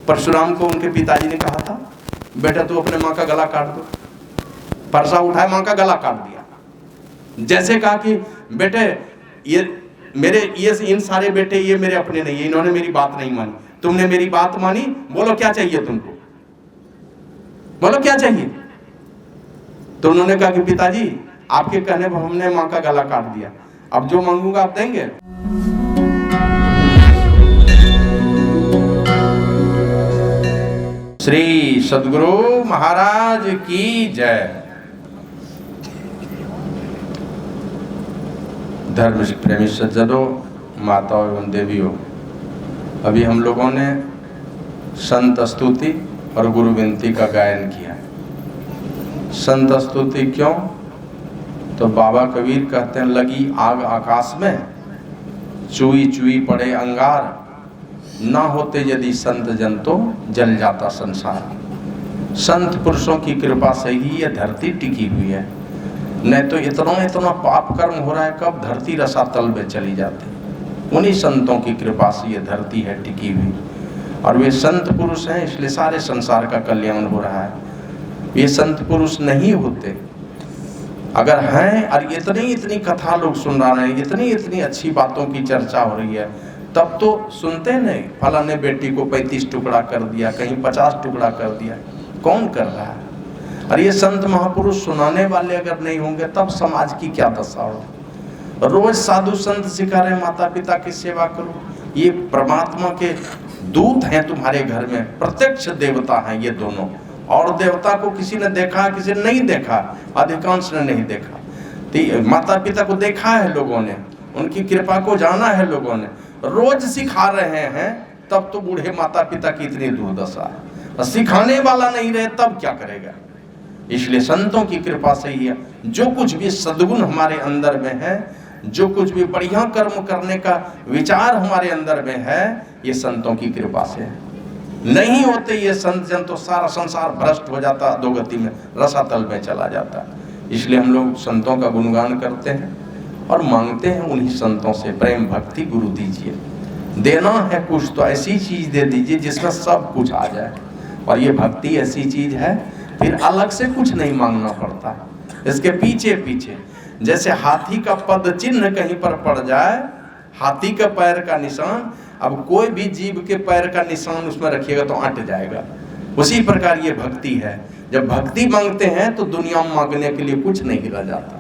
परशुराम को उनके पिताजी ने कहा था, बेटा तू अपने माँ का गला काट दो। परसा उठाया, माँ का गला काट दिया। जैसे कहा कि बेटे ये मेरे, ये इन सारे बेटे ये मेरे अपने नहीं है, इन्होंने मेरी बात नहीं मानी, तुमने मेरी बात मानी, बोलो क्या चाहिए तुमको, बोलो क्या चाहिए। तो उन्होंने कहा कि पिताजी आपके कहने पर हमने माँ का गला काट दिया, अब जो मांगूंगा आप देंगे। श्री सद्गुरु महाराज की जय। धर्म प्रेमी सज्जनों, माताओं एवं देवियों, अभी हम लोगों ने संत स्तुति और गुरु विनती का गायन किया। संत स्तुति क्यों? तो बाबा कबीर कहते हैं, लगी आग आकाश में, चुई चुई पड़े अंगार, ना होते यदि संत जन तो जल जाता संसार। संत पुरुषों की कृपा से ही ये धरती टिकी हुई है, नहीं तो इतना इतना पाप कर्म हो रहा है, कब धरती रसातल में चली जाती। उन्हीं संतों की कृपा से ये धरती है टिकी हुई, और वे संत पुरुष हैं, इसलिए सारे संसार का कल्याण हो रहा है। ये संत पुरुष नहीं होते, अगर हैं और इतनी कथा लोग सुन रहे हैं, इतनी अच्छी बातों की चर्चा हो रही है, तब तो सुनते नहीं। फलाने बेटी को 35 टुकड़ा कर दिया, कहीं 50 टुकड़ा कर दिया, कौन कर रहा है? और ये संत महापुरुष सुनाने वाले अगर नहीं होंगे तब समाज की क्या दशा हो। रोज साधु संत सिखा रहे, माता पिता की सेवा करो, ये परमात्मा के दूत हैं तुम्हारे घर में, प्रत्यक्ष देवता हैं ये दोनों। और देवता को किसी ने देखा, किसी ने नहीं देखा, अधिकांश ने नहीं देखा। तो माता पिता को देखा है लोगों ने, उनकी कृपा को जाना है लोगों ने, रोज सिखा रहे हैं, तब तो बूढ़े माता पिता की इतनी दुर्दशा है। और सिखाने वाला नहीं रहे तब क्या करेगा। इसलिए संतों की कृपा से ही है, जो कुछ भी सद्गुण हमारे अंदर में है, जो कुछ भी बढ़िया कर्म करने का विचार हमारे अंदर में है, ये संतों की कृपा से है। नहीं होते ये संत जन तो सारा संसार भ्रष्ट हो जाता, अधोगति में, रसातल में चला जाता। इसलिए हम लोग संतों का गुणगान करते हैं और मांगते हैं उन्हीं संतों से, प्रेम भक्ति गुरु दीजिए। देना है कुछ तो ऐसी चीज दे दीजिए जिसमें सब कुछ आ जाए। और ये भक्ति ऐसी चीज है, फिर अलग से कुछ नहीं मांगना पड़ता। इसके पीछे पीछे जैसे हाथी का पद चिन्ह कहीं पर पड़ जाए, हाथी का पैर का निशान, अब कोई भी जीव के पैर का निशान उसमें रखिएगा तो अट जाएगा। उसी प्रकार ये भक्ति है, जब भक्ति मांगते हैं तो दुनिया में मांगने के लिए कुछ नहीं रह जाता।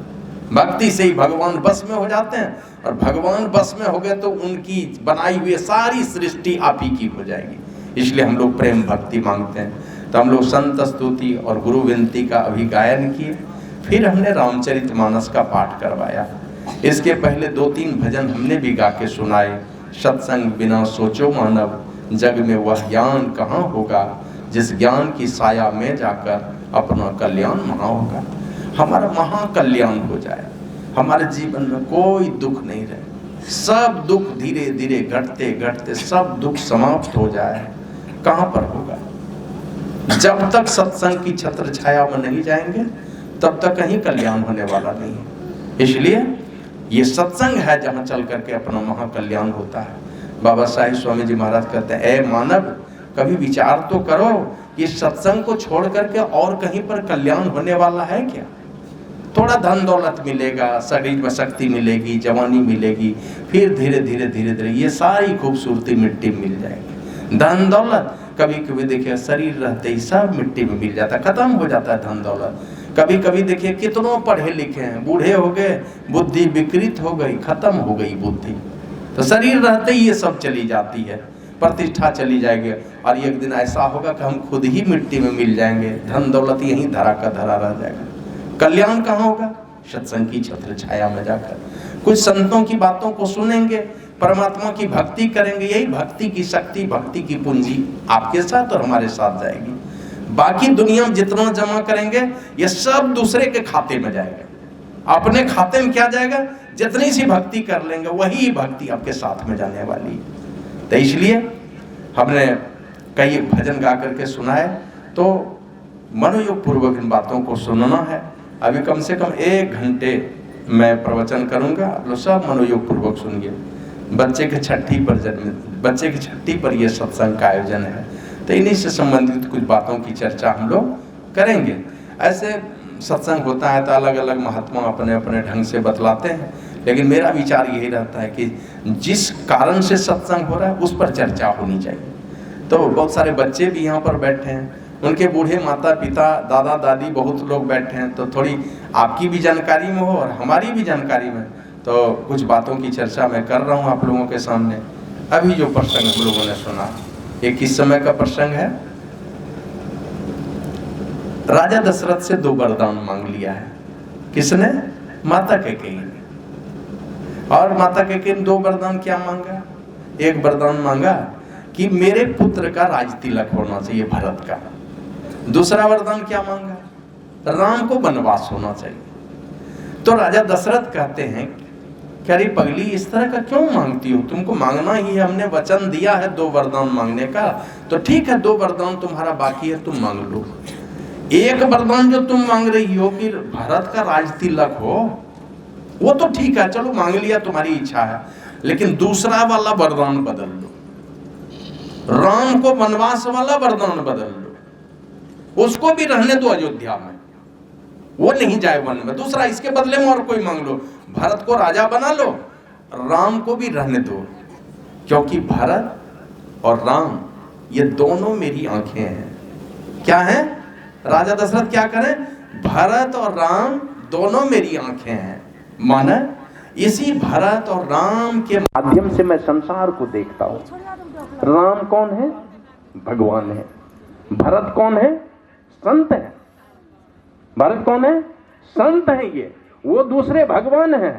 भक्ति से ही भगवान बस में हो जाते हैं, और भगवान बस में हो गए तो उनकी बनाई हुई सारी सृष्टि आप ही की हो जाएगी। इसलिए हम लोग प्रेम भक्ति मांगते हैं। तो हम लोग संत स्तुति और गुरु विनती का अभी गायन किए, फिर हमने रामचरितमानस का पाठ करवाया। इसके पहले 2-3 भजन हमने भी गा के सुनाए। सत्संग बिना सोचो मानव, जग में वह ज्ञान कहाँ होगा, जिस ज्ञान की साया में जाकर अपना कल्याण महा होगा। हमारा महाकल्याण हो जाए, हमारे जीवन में कोई दुख नहीं रहे, सब दुख धीरे धीरे घटते घटते सब दुख समाप्त हो जाए। कहाँ पर होगा? जब तक सत्संग की छत्र छाया में नहीं जाएंगे तब तक कहीं कल्याण होने वाला नहीं है। इसलिए ये सत्संग है जहाँ चल करके अपना महाकल्याण होता है। बाबा साहिब स्वामी जी महाराज कहते हैं, ए मानव, कभी विचार तो करो कि सत्संग को छोड़ करके और कहीं पर कल्याण होने वाला है क्या? थोड़ा धन दौलत मिलेगा, शरीर में शक्ति मिलेगी, जवानी मिलेगी, फिर धीरे धीरे धीरे धीरे ये सारी खूबसूरती मिट्टी में मिल जाएगी। धन दौलत कभी कभी देखिए शरीर रहते ही सब मिट्टी में मिल जाता है, खत्म हो जाता है धन दौलत। कभी कभी देखिए कितनों पढ़े लिखे हैं, बूढ़े हो गए, बुद्धि विकृत हो गई, खत्म हो गई बुद्धि, तो शरीर रहते ही ये सब चली जाती है, प्रतिष्ठा चली जाएगी। और एक दिन ऐसा होगा कि हम खुद ही मिट्टी में मिल जाएंगे, धन दौलत यहीं धरा का धरा रह जाएगा। कल्याण कहाँ होगा? सत्संग की छत्र छाया में जाकर कुछ संतों की बातों को सुनेंगे, परमात्मा की भक्ति करेंगे। यही भक्ति की शक्ति, भक्ति की पूंजी आपके साथ और हमारे साथ जाएगी। बाकी दुनिया में जितना जमा करेंगे ये सब दूसरे के खाते में जाएगा, अपने खाते में क्या जाएगा? जितनी सी भक्ति कर लेंगे वही भक्ति आपके साथ में जाने वाली है। तो इसलिए हमने कई भजन गा करके सुनाए, तो मनोयोग पूर्वक इन बातों को सुनना है। अभी कम से कम 1 घंटे मैं प्रवचन करूंगा, आप लोग सब मनोयोग पूर्वक सुनिए। बच्चे की छठी पर ये सत्संग का आयोजन है, तो इन्हीं से संबंधित कुछ बातों की चर्चा हम लोग करेंगे। ऐसे सत्संग होता है तो अलग अलग महात्मा अपने अपने ढंग से बतलाते हैं, लेकिन मेरा विचार यही रहता है कि जिस कारण से सत्संग हो रहा है उस पर चर्चा होनी चाहिए। तो बहुत सारे बच्चे भी यहाँ पर बैठे हैं, उनके बूढ़े माता पिता दादा दादी बहुत लोग बैठे हैं, तो थोड़ी आपकी भी जानकारी में हो और हमारी भी जानकारी में, तो कुछ बातों की चर्चा मैं कर रहा हूँ आप लोगों के सामने। अभी जो प्रसंग हम लोगों ने सुना ये किस समय का प्रसंग है? राजा दशरथ से 2 वरदान मांग लिया है। किसने? माता कैकेयी ने। और माता कैकेयी ने 2 वरदान क्या मांगा? एक वरदान मांगा कि मेरे पुत्र का राज तिलक होना चाहिए भरत का। दूसरा वरदान क्या मांगा? राम को वनवास होना चाहिए। तो राजा दशरथ कहते हैं कि अरे पगली इस तरह का क्यों मांगती हो, तुमको मांगना ही है, हमने वचन दिया है 2 वरदान मांगने का, तो ठीक है 2 वरदान तुम्हारा बाकी है, तुम मांग लो। एक वरदान जो तुम मांग रही हो कि भरत का राज तिलक हो, वो तो ठीक है, चलो मांग लिया, तुम्हारी इच्छा है, लेकिन दूसरा वाला वरदान बदल लो, राम को वनवास वाला वरदान बदल लो, उसको भी रहने दो अयोध्या में, वो नहीं जाए वन में, दूसरा इसके बदले में और कोई मांग लो, भरत को राजा बना लो, राम को भी रहने दो, क्योंकि भरत और राम ये दोनों मेरी आंखें हैं। क्या है? राजा दशरथ क्या करें? भरत और राम दोनों मेरी आंखें हैं, माने इसी भरत और राम के माध्यम से मैं संसार को देखता हूं। राम कौन है? भगवान है। भरत कौन है? संत है। भरत कौन है? संत है, ये वो दूसरे भगवान है।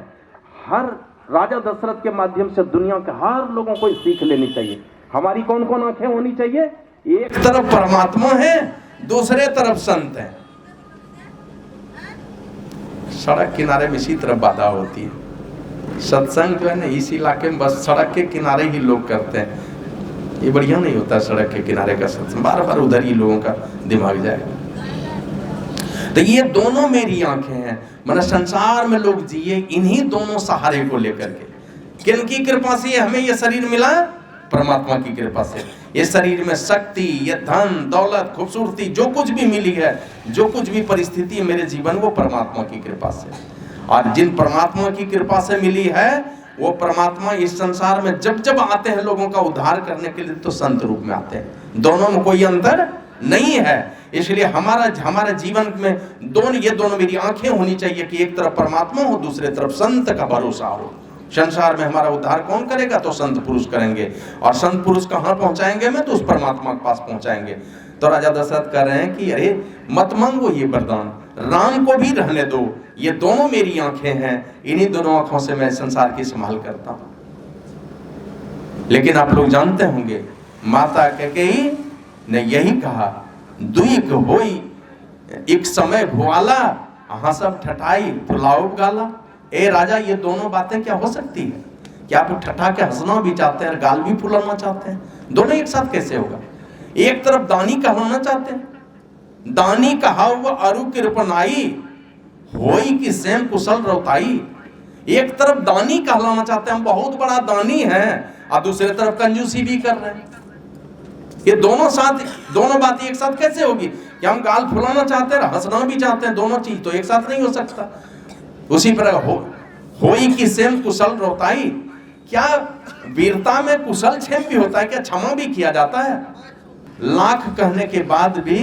हर राजा दशरथ के माध्यम से दुनिया के हर लोगों को सीख लेनी चाहिए। हमारी कौन कौन आंखें होनी चाहिए? एक तरफ परमात्मा है, दूसरे तरफ संत है। सड़क किनारे में इसी तरफ बाधा होती है। सत्संग जो है ना इस इलाके में बस सड़क के किनारे ही लोग करते हैं, ये बढ़िया नहीं होता सड़क के किनारे का सत्संग, बार बार उधर ही लोगों का दिमाग जाएगा। तो ये दोनों मेरी आंखें हैं, मतलब संसार में लोग जिए इन्हीं दोनों सहारे को लेकर के। किनकी कृपा से हमें ये शरीर मिला? परमात्मा की कृपा से। ये शरीर में शक्ति, ये धन दौलत खूबसूरती जो कुछ भी मिली है, जो कुछ भी परिस्थिति है मेरे जीवन, वो परमात्मा की कृपा से। और जिन परमात्मा की कृपा से मिली है वो परमात्मा इस संसार में जब जब आते हैं लोगों का उद्धार करने के लिए तो संत रूप में आते हैं। दोनों में कोई अंतर नहीं है। इसलिए हमारा जीवन में ये दोनों मेरी आंखें होनी चाहिए कि एक तरफ परमात्मा हो, दूसरे तरफ संत का भरोसा हो। संसार में हमारा उद्धार कौन करेगा? तो संत पुरुष करेंगे। और संत पुरुष कहाँ पहुंचाएंगे? मैं तो उस परमात्मा के पास पहुंचाएंगे। तो राजा दशरथ कह रहे हैं कि अरे मत मांगो ये वरदान, राम को भी रहने दो, ये दोनों मेरी आंखें हैं, इन्हीं दोनों आंखों से मैं संसार की संभाल करता हूं। लेकिन आप लोग जानते होंगे माता कैकेयी ने यही कहा, दुईक होई एक समय भुआला, हंसब ठठाई फुलाओ गाला। ए राजा, ये दोनों बातें क्या हो सकती है? क्या आप ठठा के हंसना भी चाहते हैं और गाल भी फुलाना चाहते हैं? दोनों एक साथ कैसे होगा? एक तरफ दानी कहलाना चाहते हैं, दानी कहा हुआ अरु कृपनाई होई कि सेम कुशल रौताई। एक तरफ दानी कहलाना चाहते हैं, हम बहुत बड़ा दानी हैं, और दूसरे तरफ कंजूसी भी कर रहे हैं। ये दोनों बातें एक साथ कैसे होगी? क्या हम गाल फुलाना चाहते हैं, हंसना भी चाहते हैं? दोनों चीज तो एक साथ नहीं हो सकता। उसी पर होई कि सेम कुशल रौताई, क्या वीरता में कुशल क्षेम भी होता है? क्या क्षमा भी किया जाता है? लाख कहने के बाद भी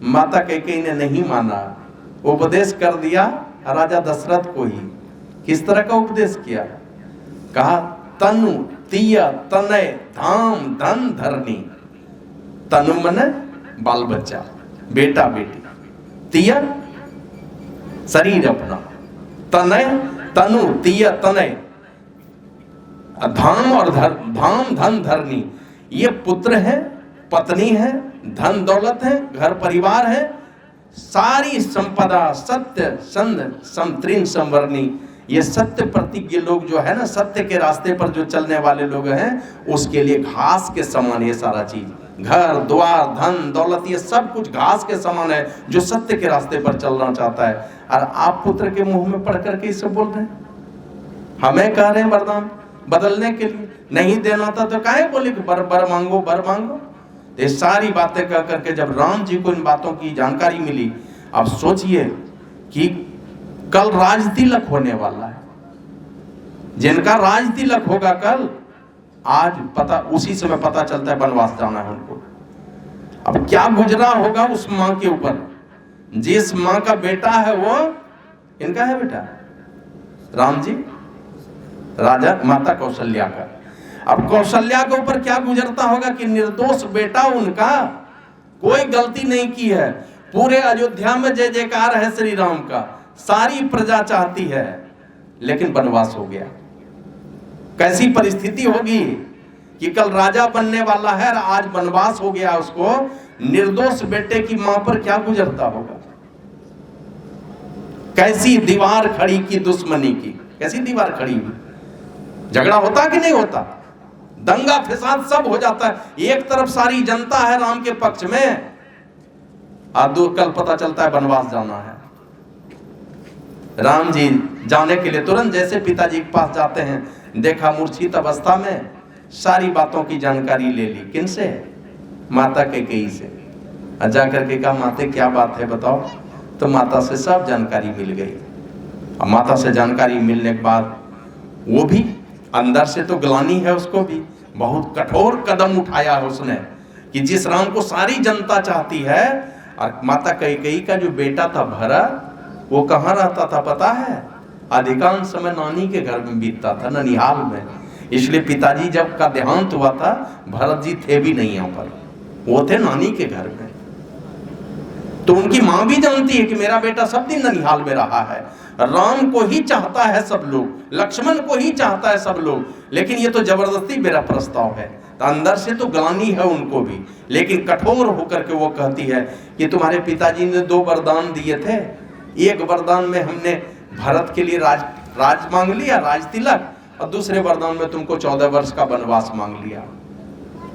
माता कैकेयी ने नहीं माना, उपदेश कर दिया राजा दशरथ को ही। किस तरह का उपदेश किया? कहा तनु तिय तनय धाम धन धरनी। तनु मने बाल बच्चा, बेटा बेटी, तिय शरीर अपना, तनय तनु तिय तनय, धाम और धाम धन धरनी, ये पुत्र है, पत्नी है, धन दौलत है, घर परिवार है, सारी संपदा सत्य संध समत्रिन संवरणी। ये सत्य प्रतिज्ञ लोग जो है ना, सत्य के रास्ते पर जो चलने वाले लोग हैं, उसके लिए घास के समान ये सारा चीज, घर द्वार धन दौलत, ये सब कुछ घास के समान है जो सत्य के रास्ते पर चलना चाहता है। और आप पुत्र के मुंह में पढ़ करके इसे बोल रहे हैं, हमें कह रहे हैं वरदान बदलने के लिए। नहीं देना था तो काहे बोले कि बर मांगो बर मांगो? ये सारी बातें कह करके जब राम जी को इन बातों की जानकारी मिली, अब सोचिए कि कल राज तिलक होने वाला है, जिनका राज तिलक होगा कल, आज पता उसी समय पता चलता है वनवास जाना है उनको। अब क्या गुजरा होगा उस माँ के ऊपर, जिस माँ का बेटा है वो इनका है बेटा राम जी, राजा माता कौशल्या का। अब कौशल्या के ऊपर क्या गुजरता होगा कि निर्दोष बेटा उनका, कोई गलती नहीं की है, पूरे अयोध्या में जय जयकार है श्री राम का, सारी प्रजा चाहती है, लेकिन वनवास हो गया। कैसी परिस्थिति होगी कि कल राजा बनने वाला है और आज वनवास हो गया उसको, निर्दोष बेटे की मां पर क्या गुजरता होगा। कैसी दीवार खड़ी की दुश्मनी की, कैसी दीवार खड़ी हुई। झगड़ा होता कि नहीं होता, दंगा फसाद सब हो जाता है। एक तरफ सारी जनता है राम के पक्ष में, और दूर कल पता चलता है वनवास जाना है। राम जी जाने के लिए तुरंत जैसे पिताजी के पास जाते हैं, देखा मूर्छित अवस्था में, सारी बातों की जानकारी ले ली। किनसे? माता कैकेयी से। जा करके कहा माते क्या बात है बताओ, तो माता से सब जानकारी मिल गई। अब माता से जानकारी मिलने के बाद वो भी अंदर से तो ग्लानि है उसको भी, बहुत कठोर कदम उठाया है उसने कि जिस राम को सारी जनता चाहती है। और माता कैकेयी का जो बेटा था भरत, वो कहाँ रहता था पता है? अधिकांश समय नानी के घर में बीतता था, ननिहाल में। इसलिए पिताजी जब का देहांत हुआ था, भरत जी थे भी नहीं यहाँ पर, वो थे नानी के घर में। तो उनकी माँ भी जानती है कि मेरा बेटा सब दिन ननिहाल में रहा है, राम को ही चाहता है सब लोग, लक्ष्मण को ही चाहता है सब लोग, लेकिन ये तो जबरदस्ती मेरा प्रस्ताव है। तो अंदर से तो ग्लानि है उनको भी, लेकिन कठोर होकर के वो कहती है कि तुम्हारे पिताजी ने 2 वरदान दिए थे, एक वरदान में हमने भरत के लिए राज मांग लिया, राज तिलक, और दूसरे वरदान में तुमको 14 वर्ष का वनवास मांग लिया।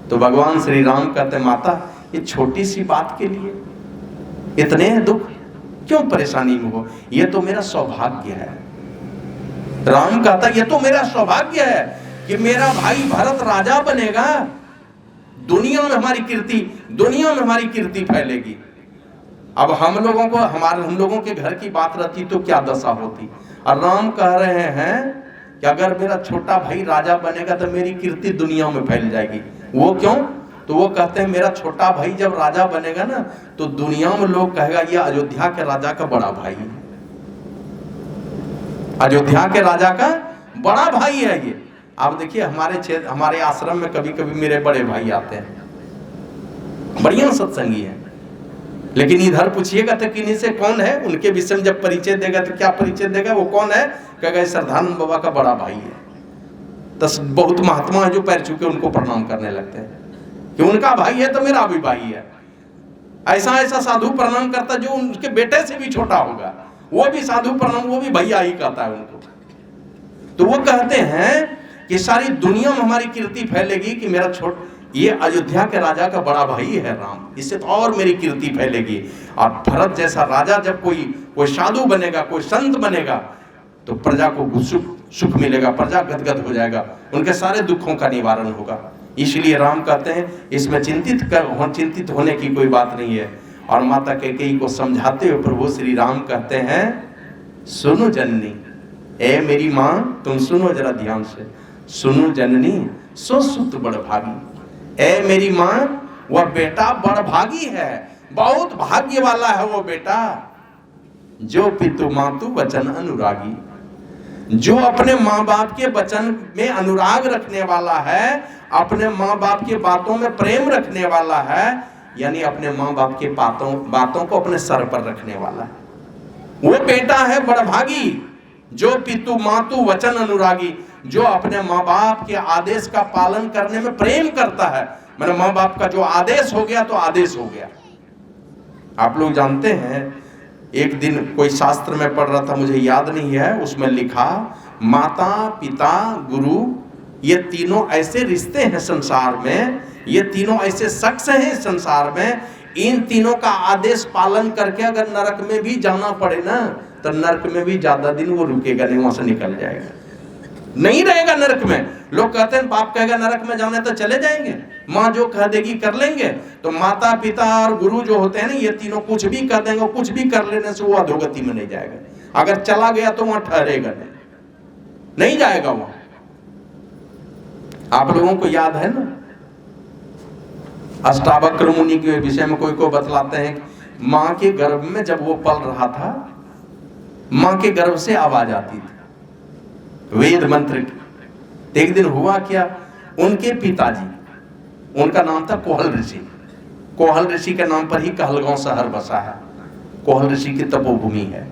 तो भगवान श्री राम कहते माता ये छोटी सी बात के लिए इतने दुख क्यों परेशानी में हो, ये तो मेरा सौभाग्य है। राम कहता ये तो मेरा सौभाग्य है कि मेरा भाई भरत राजा बनेगा, दुनिया में हमारी कीर्ति फैलेगी। अब हम लोगों के घर की बात रहती तो क्या दशा होती। और राम कह रहे हैं कि अगर मेरा छोटा भाई राजा बनेगा तो मेरी कीर्ति दुनिया में फैल जाएगी। वो क्यों? तो वो कहते हैं मेरा छोटा भाई जब राजा बनेगा ना, तो दुनिया में लोग कहेगा ये अयोध्या के राजा का बड़ा भाई है, अयोध्या के राजा का बड़ा भाई है ये। आप देखिए हमारे आश्रम में कभी कभी मेरे बड़े भाई आते हैं, बढ़िया सत्संगी है, लेकिन इधर पूछिएगा तो किन्हीं से कौन है, उनके विषय में जब परिचय देगा तो क्या परिचय देगा, वो कौन है, कहेगा श्रद्धानंद बाबा का बड़ा भाई है। तो बहुत महात्मा है जो पैर छू के उनको प्रणाम करने लगते हैं कि उनका भाई है तो मेरा भी भाई है। ऐसा ऐसा साधु प्रणाम करता जो उनके बेटे से भी छोटा होगा, वो भी साधु प्रणाम, वो भी भैया ही कहता है उनको। तो वो कहते हैं कि सारी दुनिया में हमारी कीर्ति फैलेगी कि मेरा ये अयोध्या के राजा का बड़ा भाई है राम, इससे तो और मेरी कीर्ति फैलेगी। और भरत जैसा राजा जब कोई साधु बनेगा, कोई संत बनेगा, तो प्रजा को सुख मिलेगा, प्रजा गदगद हो जाएगा, उनके सारे दुखों का निवारण होगा। इसलिए राम कहते हैं इसमें चिंतित होने की कोई बात नहीं है। और माता कैकेयी को समझाते हुए प्रभु श्री राम कहते हैं सुनो जननी, ए मेरी माँ तुम सुनो जरा ध्यान से, सुनो जननी सो सुत बड़ भागी। ए मेरी माँ वह बेटा बड़ भागी है, बहुत भाग्य वाला है वो बेटा, जो पितु मातु वचन अनुरागी, जो अपने माँ बाप के वचन में अनुराग रखने वाला है, अपने माँ बाप के बातों में प्रेम रखने वाला है, यानी अपने माँ बाप के बातों को अपने सर पर रखने वाला है, वो बेटा है बड़भागी। जो पितु मातु वचन अनुरागी, जो अपने माँ बाप के आदेश का पालन करने में प्रेम करता है। मेरे माँ बाप का जो आदेश हो गया तो आदेश हो गया। आप लोग जानते हैं, एक दिन कोई शास्त्र में पढ़ रहा था, मुझे याद नहीं है, उसमें लिखा माता पिता गुरु ये तीनों ऐसे रिश्ते हैं संसार में, ये तीनों ऐसे शख्स हैं संसार में, इन तीनों का आदेश पालन करके अगर नरक में भी जाना पड़े ना, तो नरक में भी ज्यादा दिन वो रुकेगा नहीं, वहां से निकल जाएगा। नहीं रहेगा नरक में। लोग कहते हैं बाप कहेगा नरक में जाने तो चले जाएंगे, माँ जो कह देगी कर लेंगे। तो माता पिता और गुरु जो होते हैं ना, ये तीनों कुछ भी कर देंगे, कुछ भी कर लेने से वो अधोगति में नहीं जाएगा। अगर चला गया तो वहां ठहरेगा नहीं जाएगा वहां। आप लोगों को याद है ना, अष्टावक्र मुनि के विषय में कोई को बतलाते हैं, माँ के गर्भ में जब वो पल रहा था, माँ के गर्भ से आवाज आती थी वेद मंत्र की। एक दिन हुआ क्या, उनके पिताजी, उनका नाम था कोहल ऋषि। कोहल ऋषि के नाम पर ही कहलगांव शहर बसा है। कोहल ऋषि की तपोभूमि है।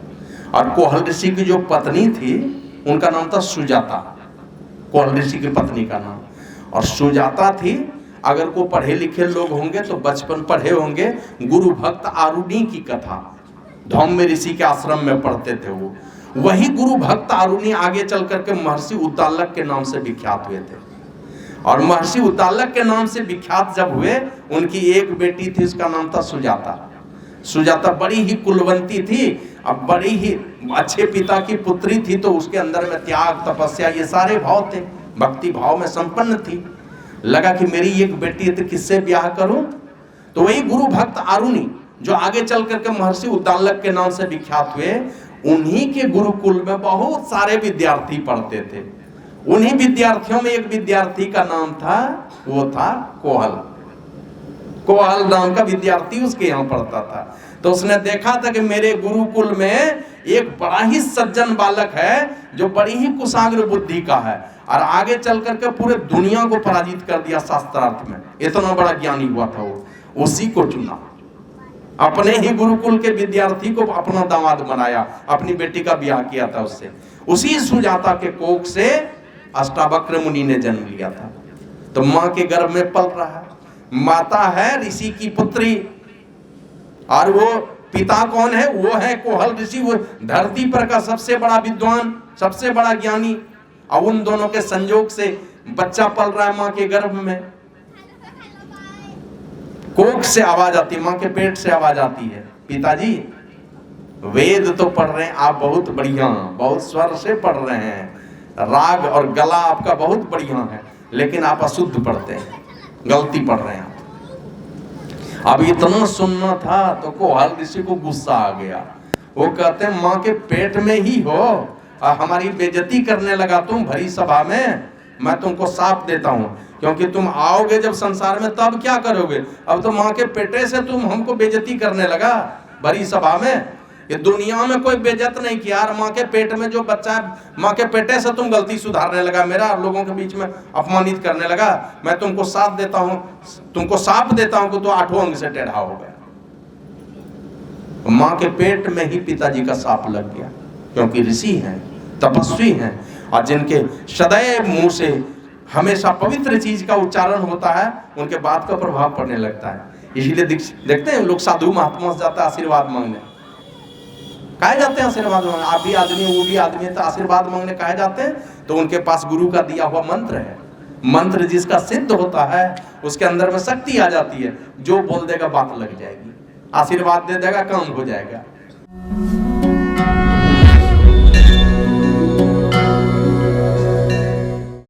और कोहल ऋषि की जो पत्नी थी उनका नाम था सुजाता, कोहल ऋषि की पत्नी का नाम। और सुजाता थी, अगर को पढ़े लिखे लोग होंगे तो बचपन पढ़े होंगे गुरु भक्त आरुणी की कथा, धौम्य ऋषि के आश्रम में पढ़ते थे वो। वही गुरु भक्त आरुणी आगे चल करके महर्षि उद्दालक के नाम से विख्यात हुए थे। और महर्षि उद्दालक के नाम से विख्यात जब हुए, उनकी एक बेटी थी, उसका नाम था सुजाता। सुजाता बड़ी ही कुलवंती थी, अब बड़ी ही अच्छे पिता की पुत्री थी, तो उसके अंदर में त्याग तपस्या ये सारे भाव थे, भक्ति भाव में संपन्न थी। लगा कि मेरी एक बेटी है तो किससे ब्याह करूं। तो वही गुरु भक्त आरुणी जो आगे चल करके महर्षि उद्दालक के नाम से विख्यात हुए, उन्हीं के गुरुकुल में बहुत सारे विद्यार्थी पढ़ते थे। उन्हीं विद्यार्थियों में एक विद्यार्थी का नाम था, वो था कोहल। कोहल नाम का विद्यार्थी उसके यहाँ पढ़ता था। तो उसने देखा था कि मेरे गुरुकुल में एक बड़ा ही सज्जन बालक है जो बड़ी ही कुशाग्र बुद्धि का है, और आगे चल करके पूरे दुनिया को पराजित कर दिया शास्त्रार्थ में। इतना बड़ा ज्ञानी हुआ था वो। उसी को चुना, अपने ही गुरुकुल के विद्यार्थी को अपना दामाद बनाया, अपनी बेटी का ब्याह किया था उससे। उसी सुजाता के कोख से अष्टावक्र मुनि ने जन्म लिया था। तो माँ के गर्भ में पल रहा है, माता है ऋषि की पुत्री, और वो पिता कौन है, वो है कोहल ऋषि, वो धरती पर का सबसे बड़ा विद्वान, सबसे बड़ा ज्ञानी। और उन दोनों के संयोग से बच्चा पल रहा है माँ के गर्भ में। कोख से आवाज आती है, माँ के पेट से आवाज आती है, पिताजी वेद तो पढ़ रहे हैं आप, बहुत बढ़िया, बहुत स्वर से पढ़ रहे हैं, राग और गला आपका बहुत बढ़िया है, लेकिन आप अशुद्ध पढ़ते हैं, गलती पढ़ रहे हैं आप। अब इतना सुनना था तो कोहल ऋषि को गुस्सा आ गया। वो कहते हैं माँ के पेट में ही हो और हमारी बेइज्जती करने लगा तुम भरी सभा में, मैं तुमको साफ देता हूँ, क्योंकि तुम आओगे जब संसार में तब क्या करोगे। अब तो माँ के पेटे से तुम हमको बेइज्जती करने लगा भरी सभा में। ये दुनिया में कोई बेइज्जत नहीं किया, और माँ के पेट में जो बच्चा है, माँ के पेटे से तुम गलती सुधारने लगा मेरा, और लोगों के बीच में अपमानित करने लगा। मैं तुमको साथ देता हूँ, तुमको साफ देता हूँ कि तो 8वां अंग से टेढ़ा हो गया। माँ के पेट में ही पिताजी का साप लग गया, क्योंकि ऋषि हैं, तपस्वी हैं, और जिनके सदैव मुंह से हमेशा पवित्र चीज का उच्चारण होता है, उनके बात का प्रभाव पड़ने लगता है। इसीलिए देखते हैं लोग साधु महात्मा से जाते हैं आशीर्वाद मांगने। काहे जाते हैं आशीर्वाद मांगने? आप भी आदमी, वो भी आदमी, तो आशीर्वाद मांगने काहे जाते हैं? तो उनके पास गुरु का दिया हुआ मंत्र है। मंत्र जिसका सिद्ध होता है उसके अंदर में शक्ति आ जाती है, जो बोल देगा बात लग जाएगी, आशीर्वाद दे देगा काम हो जाएगा।